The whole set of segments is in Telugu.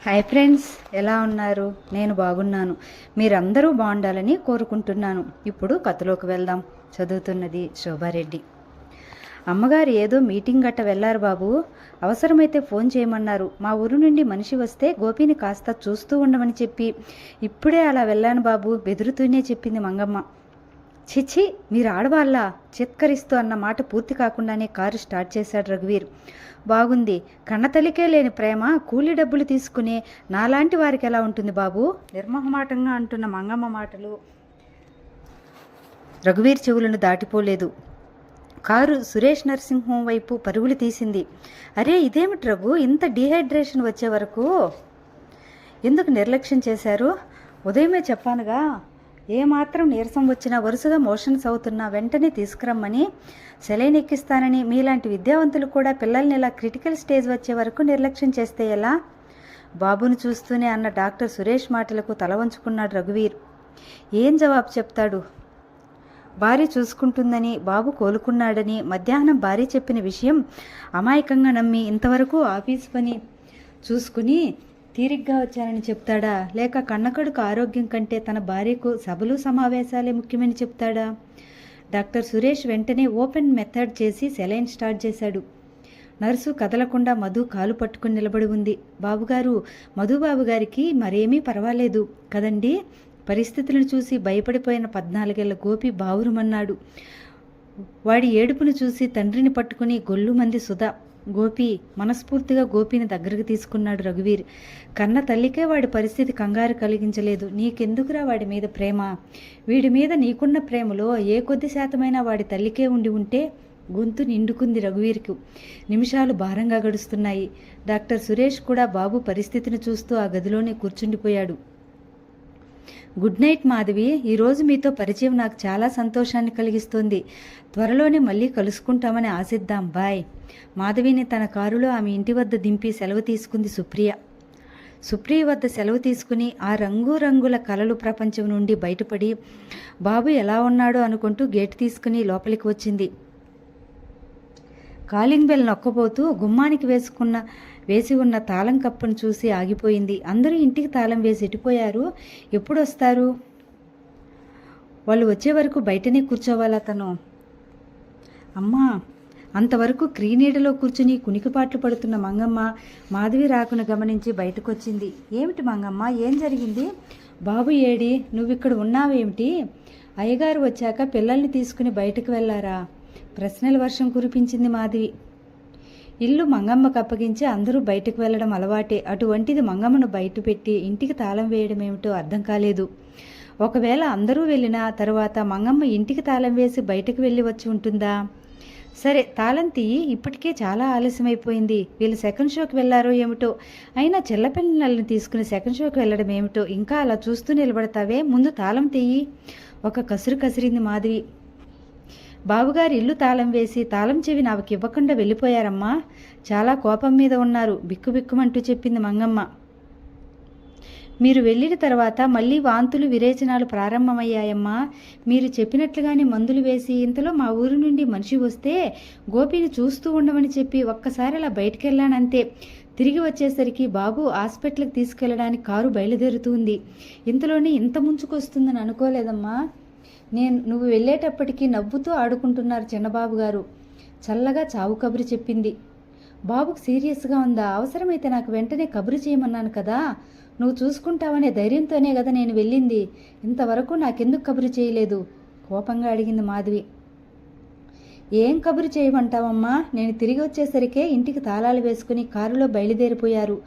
హాయ్ ఫ్రెండ్స్, ఎలా ఉన్నారు? నేను బాగున్నాను. మీరందరూ బాగుండాలని కోరుకుంటున్నాను. ఇప్పుడు కథలోకి వెళ్దాం. చదువుతున్నది శోభారెడ్డి. అమ్మగారు ఏదో మీటింగ్ గట్ట వెళ్ళారు బాబు. అవసరమైతే ఫోన్ చేయమన్నారు. మా ఊరు నుండి మనిషి వస్తే గోపిని కాస్త చూస్తూ ఉండమని చెప్పి ఇప్పుడే అలా వెళ్ళాను బాబు, బెదురుతూనే చెప్పింది మంగమ్మ. చిచి, మీరు ఆడవాళ్ళ? చిత్కరిస్తూ అన్న మాట పూర్తి కాకుండానే కారు స్టార్ట్ చేశాడు రఘువీర్. బాగుంది. కన్నతల్లికే లేని ప్రేమ కూలీ డబ్బులు తీసుకునే నాలాంటి వారికి ఎలా ఉంటుంది బాబు? నిర్మోహమాటంగా అంటున్న మంగమ్మ మాటలు రఘువీర్ చెవులను దాటిపోలేదు. కారు సురేష్ నర్సింగ్ హోం వైపు పరుగులు తీసింది. అరే, ఇదేమిటి రఘు, ఇంత డీహైడ్రేషన్ వచ్చే వరకు ఎందుకు నిర్లక్ష్యం చేశారు? ఉదయమే చెప్పానుగా, ఏమాత్రం నీరసం వచ్చినా వరుసగా మోషన్స్ అవుతున్నా వెంటనే తీసుకురమ్మని, సెలైన్ ఎక్కిస్తానని. మీలాంటి విద్యావంతులు కూడా పిల్లల్ని ఇలా క్రిటికల్ స్టేజ్ వచ్చే వరకు నిర్లక్ష్యం చేస్తే ఎలా? బాబును చూస్తూనే అన్న డాక్టర్ సురేష్ మాటలకు తల వంచుకున్నాడు రఘువీర్. ఏం జవాబు చెప్తాడు? భార్య చూసుకుంటుందని, బాబు కోలుకున్నాడని మధ్యాహ్నం భార్య చెప్పిన విషయం అమాయకంగా నమ్మి ఇంతవరకు ఆఫీస్ పని చూసుకుని తీరిగ్గా వచ్చానని చెప్తాడా? లేక కన్నకడుకు ఆరోగ్యం కంటే తన భార్యకు సభలు సమావేశాలే ముఖ్యమని చెప్తాడా? డాక్టర్ సురేష్ వెంటనే ఓపెన్ మెథడ్ చేసి సెలైన్ స్టార్ట్ చేశాడు. నర్సు కదలకుండా మధు కాలు పట్టుకుని నిలబడి ఉంది. బాబుగారు, మధుబాబు గారికి మరేమీ పర్వాలేదు కదండి? పరిస్థితులను చూసి భయపడిపోయిన 14 ఏళ్ల గోపి బావురుమన్నాడు. వాడి ఏడుపును చూసి తండ్రిని పట్టుకుని గొల్లుమంది సుధా. గోపి మనస్ఫూర్తిగా గోపిని దగ్గరకు తీసుకున్నాడు రఘువీర్. కన్న తల్లికే వాడి పరిస్థితి కంగారు కలిగించలేదు. నీకెందుకురా వాడి మీద ప్రేమ? వీడి మీద నీకున్న ప్రేమలో ఏ కొద్ది శాతమైనా వాడి తల్లికే ఉండి ఉంటే? గొంతు నిండుకుంది రఘువీర్కు. నిమిషాలు భారంగా గడుస్తున్నాయి. డాక్టర్ సురేష్ కూడా బాబు పరిస్థితిని చూస్తూ ఆ గదిలోనే కూర్చుండిపోయాడు. Good night Madhavi. ఈరోజు మీతో పరిచయం నాకు చాలా సంతోషాన్ని కలిగిస్తోంది. త్వరలోనే మళ్ళీ కలుసుకుంటామని ఆశిద్దాం. బాయ్. మాధవిని తన కారులో ఆమె ఇంటి వద్ద దింపి సెలవు తీసుకుంది సుప్రియ. సుప్రియ వద్ద సెలవు తీసుకుని ఆ రంగురంగుల కలలు ప్రపంచం నుండి బయటపడి బాబు ఎలా ఉన్నాడో అనుకుంటూ గేటు తీసుకుని లోపలికి వచ్చింది. కాలింగ్ బెల్ నొక్కబోతూ గుమ్మానికి వేసి ఉన్న తాళం కప్పును చూసి ఆగిపోయింది. అందరూ ఇంటికి తాళం వేసి ఎట్టిపోయారు. ఎప్పుడు వస్తారు? వాళ్ళు వచ్చే వరకు బయటనే కూర్చోవాలా తను? అమ్మా, అంతవరకు క్రీనీడలో కూర్చుని కునికిపాట్లు పడుతున్న మంగమ్మ మాధవి రాకును గమనించి బయటకొచ్చింది. ఏమిటి మంగమ్మ, ఏం జరిగింది? బాబు ఏడి? నువ్విక్కడ ఉన్నావేమిటి? అయ్యగారు వచ్చాక పిల్లల్ని తీసుకుని బయటకు వెళ్ళారా? ప్రశ్నల వర్షం కురిపించింది మాధవి. ఇల్లు మంగమ్మకు అప్పగించి అందరూ బయటకు వెళ్ళడం అలవాటే. అటువంటిది మంగమ్మను బయట పెట్టి ఇంటికి తాళం వేయడం ఏమిటో అర్థం కాలేదు. ఒకవేళ అందరూ వెళ్ళిన తర్వాత మంగమ్మ ఇంటికి తాళం వేసి బయటకు వెళ్ళి వచ్చి ఉంటుందా? సరే, తాళం తీయి. ఇప్పటికే చాలా ఆలస్యమైపోయింది. వీళ్ళు సెకండ్ షోకి వెళ్ళారో ఏమిటో. అయినా చెల్లపిల్లల్ని తీసుకుని సెకండ్ షోకి వెళ్ళడం ఏమిటో. ఇంకా అలా చూస్తూ నిలబడతావే, ముందు తాళం తీయి. ఒక కసురు కసిరింది మాధవి. బాబుగారు ఇల్లు తాళం వేసి తాళం చెవి నాకు ఇవ్వకుండా వెళ్ళిపోయారమ్మా. చాలా కోపం మీద ఉన్నారు, బిక్కుబిక్కుమంటూ చెప్పింది మంగమ్మ. మీరు వెళ్ళిన తర్వాత మళ్ళీ వాంతులు విరేచనాలు ప్రారంభమయ్యాయమ్మా. మీరు చెప్పినట్లుగానే మందులు వేసి ఇంతలో మా ఊరి నుండి మనిషి వస్తే గోపిని చూస్తూ ఉండమని చెప్పి ఒక్కసారి అలా బయటకెళ్ళానంతే. తిరిగి వచ్చేసరికి బాబు హాస్పిటల్కి తీసుకెళ్ళడానికి కారు బయలుదేరుతుంది. ఇంతలోనే ఇంత ముంచుకొస్తుందని అనుకోలేదమ్మా. నువ్వు వెళ్ళేటప్పటికీ నవ్వుతూ ఆడుకుంటున్నారు చిన్నబాబు గారు. చల్లగా చావు కబురు చెప్పింది. బాబుకు సీరియస్గా ఉందా? అవసరమైతే నాకు వెంటనే కబురు చేయమన్నాను కదా. నువ్వు చూసుకుంటావనే ధైర్యంతోనే కదా నేను వెళ్ళింది. ఇంతవరకు నాకెందుకు కబురు చేయలేదు? కోపంగా అడిగింది మాధవి. ఏం కబురు చేయమంటావమ్మా? నేను తిరిగి వచ్చేసరికే ఇంటికి తాళాలు వేసుకుని కారులో బయలుదేరిపోయారు.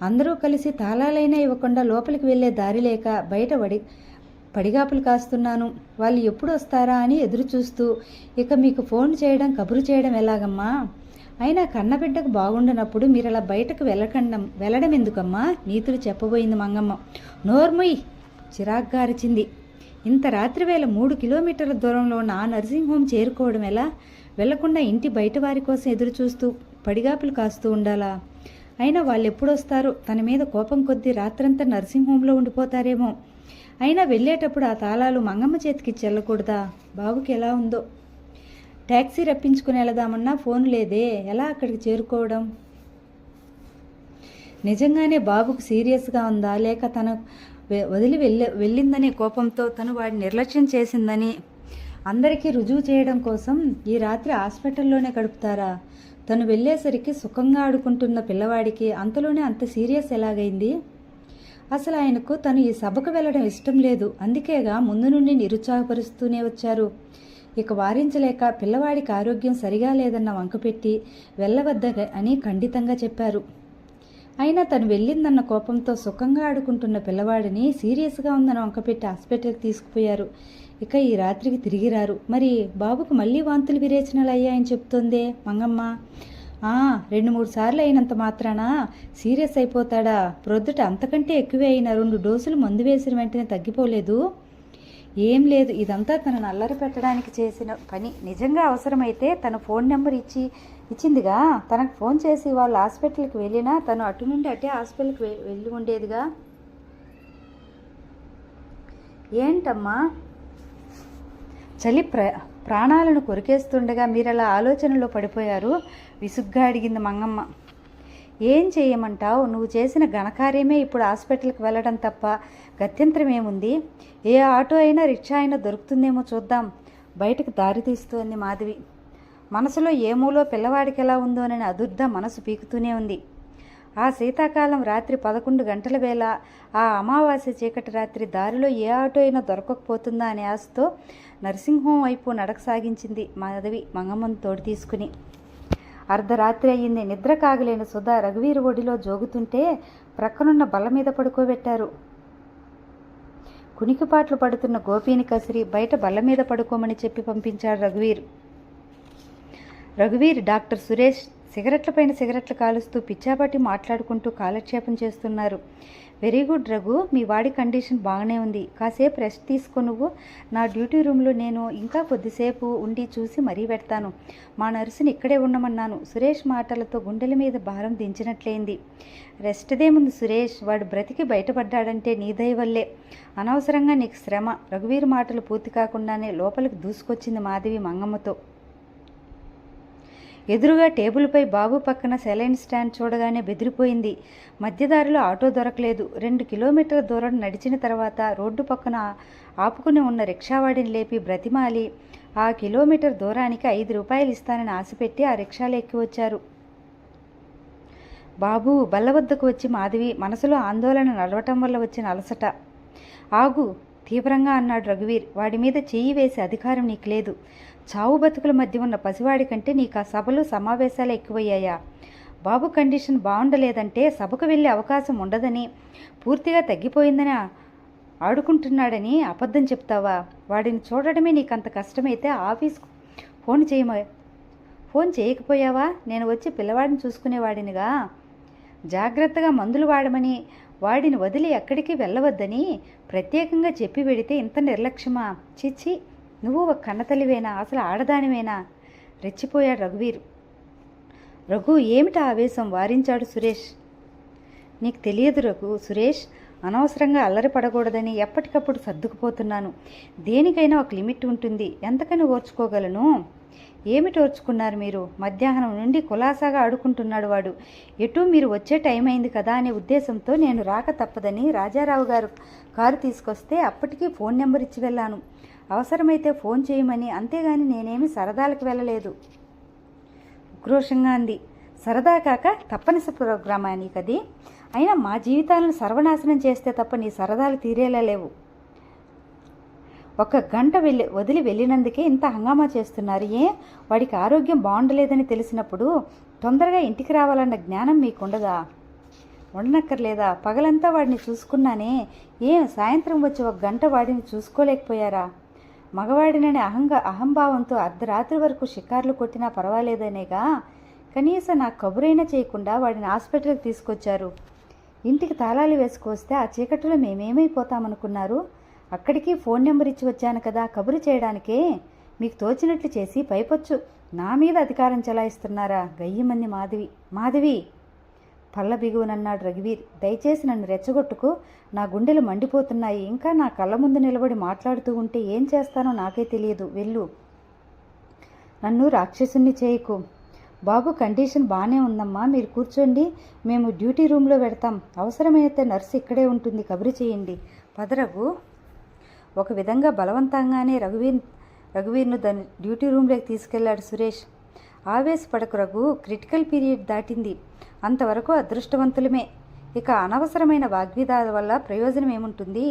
అందరూ కలిసి తాళాలైనా ఇవ్వకుండా లోపలికి వెళ్ళే దారి లేక బయట పడిగాపులు కాస్తున్నాను. వాళ్ళు ఎప్పుడు వస్తారా అని ఎదురు చూస్తూ. ఇక మీకు ఫోన్ చేయడం, కబురు చేయడం ఎలాగమ్మా? అయినా కన్నబిడ్డకు బాగుండనప్పుడు మీరు అలా బయటకు వెళ్ళడం ఎందుకమ్మా? నీతులు చెప్పబోయింది మంగమ్మ. నోర్ముయ్, చిరాగ్గా అరిచింది. ఇంత రాత్రి వేళ 3 కిలోమీటర్ల దూరంలో ఉన్న ఆ నర్సింగ్ హోమ్ చేరుకోవడం ఎలా? వెళ్లకుండా ఇంటి బయట వారి కోసం ఎదురు చూస్తూ పడిగాపులు కాస్తూ ఉండాలా? అయినా వాళ్ళు ఎప్పుడు వస్తారో. తన మీద కోపం కొద్దీ రాత్రంతా నర్సింగ్ హోంలో ఉండిపోతారేమో. అయినా వెళ్ళేటప్పుడు ఆ తాళాలు మంగమ్మ చేతికి చెల్లకూడదా? బాబుకి ఎలా ఉందో. ట్యాక్సీ రప్పించుకుని వెళదామన్నా ఫోన్ లేదే, ఎలా అక్కడికి చేరుకోవడం? నిజంగానే బాబుకు సీరియస్గా ఉందా, లేక తను వదిలి వెళ్ళిందనే కోపంతో తను వాడిని నిర్లక్ష్యం చేసిందని అందరికీ రుజువు చేయడం కోసం ఈ రాత్రి హాస్పిటల్లోనే గడుపుతారా? తను వెళ్ళేసరికి సుఖంగా ఆడుకుంటున్న పిల్లవాడికి అంతలోనే అంత సీరియస్ ఎలాగైంది? అసలు ఆయనకు తను ఈ సభకు వెళ్ళడం ఇష్టం లేదు, అందుకేగా ముందు నుండి నిరుత్సాహపరుస్తూనే వచ్చారు. ఇక వారించలేక పిల్లవాడికి ఆరోగ్యం సరిగా లేదన్న వంకపెట్టి వెళ్ళవద్ద అని ఖండితంగా చెప్పారు. అయినా తను వెళ్ళిందన్న కోపంతో సుఖంగా ఆడుకుంటున్న పిల్లవాడిని సీరియస్గా ఉందని వంకపెట్టి హాస్పిటల్కి తీసుకుపోయారు. ఇక ఈ రాత్రికి తిరిగి రారు. మరి బాబుకు మళ్ళీ వాంతులు విరేచనలు అయ్యాయని చెప్తోందే మంగమ్మ. 2-3 సార్లు అయినంత మాత్రాన సీరియస్ అయిపోతాడా? ప్రొద్దుట అంతకంటే ఎక్కువే అయిన 2 డోసులు మందు వేసిన వెంటనే తగ్గిపోలేదు. ఏం లేదు, ఇదంతా తనను అల్లరి పెట్టడానికి చేసిన పని. నిజంగా అవసరమైతే తన ఫోన్ నెంబర్ ఇచ్చిందిగా, తనకు ఫోన్ చేసి వాళ్ళు హాస్పిటల్కి వెళ్ళినా తను అటు నుండి అటే హాస్పిటల్కి వెళ్ళి ఉండేదిగా. ఏంటమ్మా, చలి ప్రాణాలను కొరికేస్తుండగా మీరలా ఆలోచనలో పడిపోయారు? విసుగ్గా అడిగింది మంగమ్మ. ఏం చేయమంటావు? నువ్వు చేసిన ఘనకార్యమే ఇప్పుడు హాస్పిటల్కి వెళ్ళడం తప్ప గత్యంతరం ఏముంది? ఏ ఆటో అయినా రిక్షా అయినా దొరుకుతుందేమో చూద్దాం, బయటకు దారి తీస్తూ అంది మాధవి. మనసులో ఏమూలో పిల్లవాడికి ఎలా ఉందోనని అదుర్ద మనసు పీకుతూనే ఉంది. ఆ శీతాకాలం రాత్రి 11 గంటల వేళ, ఆ అమావాస్య చీకటి రాత్రి దారిలో ఏ ఆటో అయినా దొరకకపోతుందా అనే ఆశతో నర్సింగ్ హోం వైపు నడక సాగించింది మాధవి మంగమ్మను తోడు తీసుకుని. అర్ధరాత్రి అయ్యింది. నిద్ర కాగలేని సుధా రఘువీర్ ఒడిలో జోగుతుంటే ప్రక్కనున్న బల్ల మీద పడుకోబెట్టారు. కునికిపాట్లు పడుతున్న గోపీని కసిరి బయట బల్ల మీద పడుకోమని చెప్పి పంపించాడు రఘువీర్ డాక్టర్ సురేష్ సిగరెట్లపైన సిగరెట్లు కాలుస్తూ పిచ్చాపట్టి మాట్లాడుకుంటూ కాలక్షేపం చేస్తున్నారు. వెరీ గుడ్ రఘు, మీ వాడి కండిషన్ బాగానే ఉంది, కాసేపు రెస్ట్ తీసుకో. నువ్వు నా డ్యూటీ రూమ్లో నేను ఇంకా కొద్దిసేపు ఉండి చూసి మరీ పెడతాను. మా నర్సుని ఇక్కడే ఉండమన్నాను. సురేష్ మాటలతో గుండెల మీద భారం దించినట్లయింది. రెస్ట్దేముంది సురేష్, వాడు బ్రతికి బయటపడ్డాడంటే నీ దయ వల్లే, అనవసరంగా నీకు శ్రమ. రఘువీర్ మాటలు పూర్తి కాకుండానే లోపలికి దూసుకొచ్చింది మాధవి మంగమ్మతో. ఎదురుగా టేబుల్పై బాబు పక్కన సెలైన్ స్టాండ్ చూడగానే బెదిరిపోయింది. మధ్యదారిలో ఆటో దొరకలేదు. 2 కిలోమీటర్ల దూరం నడిచిన తర్వాత రోడ్డు పక్కన ఆపుకుని ఉన్న రిక్షావాడిని లేపి బ్రతిమాలి ఆ కిలోమీటర్ దూరానికి 5 రూపాయలు ఇస్తానని ఆశపెట్టి ఆ రిక్షాలో ఎక్కి వచ్చారు. బాబు బల్ల వద్దకు వచ్చి మాధవి మనసులో ఆందోళన నడవటం వల్ల వచ్చిన అలసట. ఆగు, తీవ్రంగా అన్నాడు రఘువీర్. వాడి మీద చెయ్యి వేసే అధికారం నీకు లేదు. చావు బతుకుల మధ్య ఉన్న పసివాడి కంటే నీకు ఆ సభలు సమావేశాలు ఎక్కువయ్యాయా? బాబు కండిషన్ బాగుండలేదంటే సభకు వెళ్ళే అవకాశం ఉండదని, పూర్తిగా తగ్గిపోయిందని ఆడుకుంటున్నాడని అబద్ధం చెప్తావా? వాడిని చూడడమే నీకంత కష్టమైతే ఆఫీస్కు ఫోన్ చేయకపోయావా? నేను వచ్చి పిల్లవాడిని చూసుకునేవాడినిగా. జాగ్రత్తగా మందులు వాడమని, వాడిని వదిలి ఎక్కడికి వెళ్ళవద్దని ప్రత్యేకంగా చెప్పి వెడితే ఇంత నిర్లక్ష్యమా? చిచ్చి, నువ్వు ఒక కన్నతల్లివేనా? అసలు ఆడదానివేనా? రెచ్చిపోయాడు రఘువీర్. రఘు, ఏమిటా ఆవేశం? వారించాడు సురేష్. నీకు తెలియదు సురేష్, అనవసరంగా అల్లరి పడకూడదని ఎప్పటికప్పుడు సర్దుకుపోతున్నాను. దేనికైనా ఒక లిమిట్ ఉంటుంది. ఎంతకని ఓర్చుకోగలను? ఏమిటి ఓర్చుకున్నారు మీరు? మధ్యాహ్నం నుండి కులాసాగా ఆడుకుంటున్నాడు వాడు. ఎటు మీరు వచ్చే టైం అయింది కదా అనే ఉద్దేశంతో నేను రాక తప్పదని రాజారావు గారు కారు తీసుకొస్తే అప్పటికీ ఫోన్ నెంబర్ ఇచ్చి వెళ్ళాను. అవసరమైతే ఫోన్ చేయమని, అంతేగాని నేనేమి సరదాలకు వెళ్ళలేదు. ఉక్రోషంగా అంది. సరదా కాక తప్పనిసరి ప్రోగ్రామా నీకది? అయినా మా జీవితాలను సర్వనాశనం చేస్తే తప్ప నీ సరదాలు తీరేలా లేవు. 1 గంట వదిలి వెళ్ళినందుకే ఇంత హంగామా చేస్తున్నారు. వాడికి ఆరోగ్యం బాగుండలేదని తెలిసినప్పుడు తొందరగా ఇంటికి రావాలన్న జ్ఞానం మీకుండదా? ఉండనక్కర్లేదా? పగలంతా వాడిని చూసుకున్నానే, సాయంత్రం వచ్చి 1 గంట వాడిని చూసుకోలేకపోయారా? మగవాడినని అహంభావంతో అర్ధరాత్రి వరకు షికార్లు కొట్టినా పర్వాలేదనేగా కనీసం నాకు కబురైనా చేయకుండా వాడిని హాస్పిటల్కి తీసుకొచ్చారు. ఇంటికి తాళాలు వేసుకొస్తే ఆ చీకటిలో మేమేమైపోతామనుకున్నారు? అక్కడికి ఫోన్ నెంబర్ ఇచ్చి వచ్చాను కదా కబురు చేయడానికే. మీకు తోచినట్లు చేసి పైపొచ్చు నా మీద అధికారం చెలాయిస్తున్నారా? గయ్యమంది మాధవి పళ్ళ బిగువనన్నాడు రఘువీర్. దయచేసి నన్ను రెచ్చగొట్టుకు, నా గుండెలు మండిపోతున్నాయి. ఇంకా నా కళ్ళ ముందు నిలబడి మాట్లాడుతూ ఉంటే ఏం చేస్తానో నాకే తెలియదు. వెళ్ళు, నన్ను రాక్షసుని చేయకు. బాబు కండిషన్ బాగానే ఉందమ్మా, మీరు కూర్చోండి, మేము డ్యూటీ రూమ్లో పెడతాం, అవసరమైతే నర్సు ఇక్కడే ఉంటుంది, కబురు చేయండి. పద రఘు. ఒక విధంగా బలవంతంగానే రఘువీర్ను దాని డ్యూటీ రూమ్లోకి తీసుకెళ్లాడు సురేష్. ఆవేశపడకు రఘు, క్రిటికల్ పీరియడ్ దాటింది, అంతవరకు అదృష్టవంతులమే. ఇక అనవసరమైన వాగ్విదాల వల్ల ప్రయోజనం ఏముంటుంది?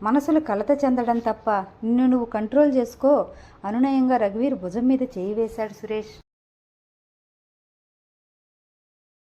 మనసులు కలత చెందడం తప్ప. నిన్ను నువ్వు కంట్రోల్ చేసుకో. అనునయంగా రఘువీర్ భుజం మీద చేయి వేశాడు సురేష్.